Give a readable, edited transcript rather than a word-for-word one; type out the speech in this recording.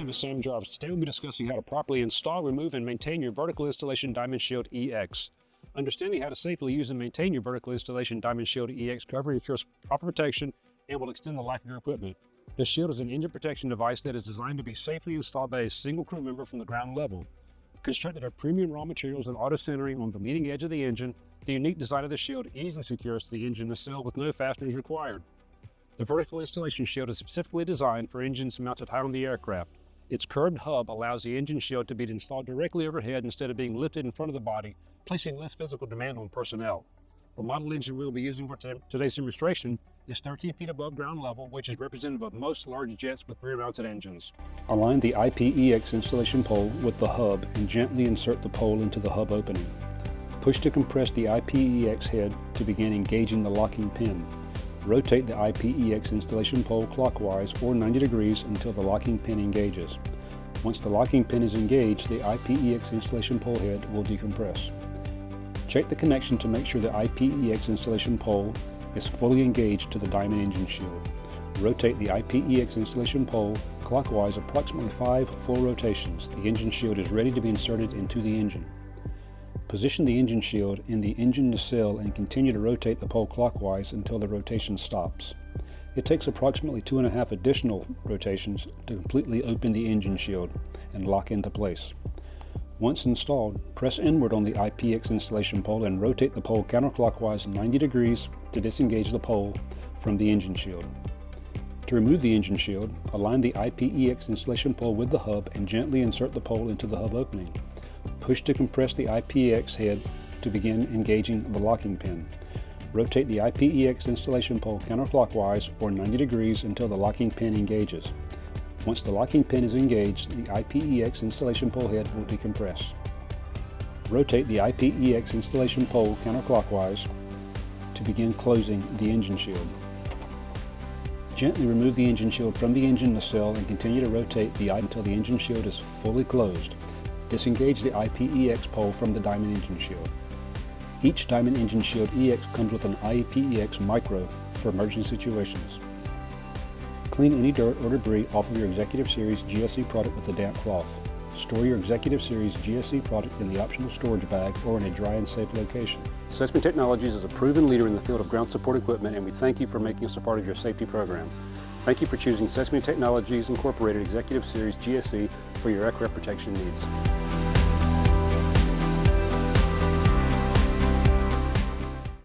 name is Sam Jarvis. Today we'll be discussing how to properly install, remove, and maintain your vertical installation Diamond Shield EX. Understanding how to safely use and maintain your vertical installation Diamond Shield EX cover ensures proper protection and will extend the life of your equipment. This shield is an engine protection device that is designed to be safely installed by a single crew member from the ground level. Constructed of premium raw materials and auto-centering on the leading edge of the engine, the unique design of the shield easily secures the engine nacelle with no fasteners required. The vertical installation shield is specifically designed for engines mounted high on the aircraft. Its curved hub allows the engine shield to be installed directly overhead instead of being lifted in front of the body, placing less physical demand on personnel. The model engine we'll be using for today's demonstration is 13 feet above ground level, which is representative of most large jets with rear-mounted engines. Align the IPEX installation pole with the hub and gently insert the pole into the hub opening. Push to compress the IPEX head to begin engaging the locking pin. Rotate the IPEX installation pole clockwise or 90 degrees until the locking pin engages. Once the locking pin is engaged, the IPEX installation pole head will decompress. Check the connection to make sure the IPEX installation pole is fully engaged to the Diamond engine shield. Rotate the IPEX installation pole clockwise approximately 5 full rotations. The engine shield is ready to be inserted into the engine. Position the engine shield in the engine nacelle and continue to rotate the pole clockwise until the rotation stops. It takes approximately 2.5 additional rotations to completely open the engine shield and lock into place. Once installed, press inward on the IPEX installation pole and rotate the pole counterclockwise 90 degrees to disengage the pole from the engine shield. To remove the engine shield, align the IPEX installation pole with the hub and gently insert the pole into the hub opening. Push to compress the IPEX head to begin engaging the locking pin. Rotate the IPEX installation pole counterclockwise or 90 degrees until the locking pin engages. Once the locking pin is engaged, the IPEX installation pole head will decompress. Rotate the IPEX installation pole counterclockwise to begin closing the engine shield. Gently remove the engine shield from the engine nacelle and continue to rotate the until the engine shield is fully closed. Disengage the IPEX pole from the Diamond engine shield. Each Diamond engine shield EX comes with an IPEX micro for emergency situations. Clean any dirt or debris off of your Executive Series GSE product with a damp cloth. Store your Executive Series GSE product in the optional storage bag or in a dry and safe location. Sesame Technologies is a proven leader in the field of ground support equipment, and we thank you for making us a part of your safety program. Thank you for choosing Sesame Technologies Incorporated Executive Series GSE for your aircraft protection needs.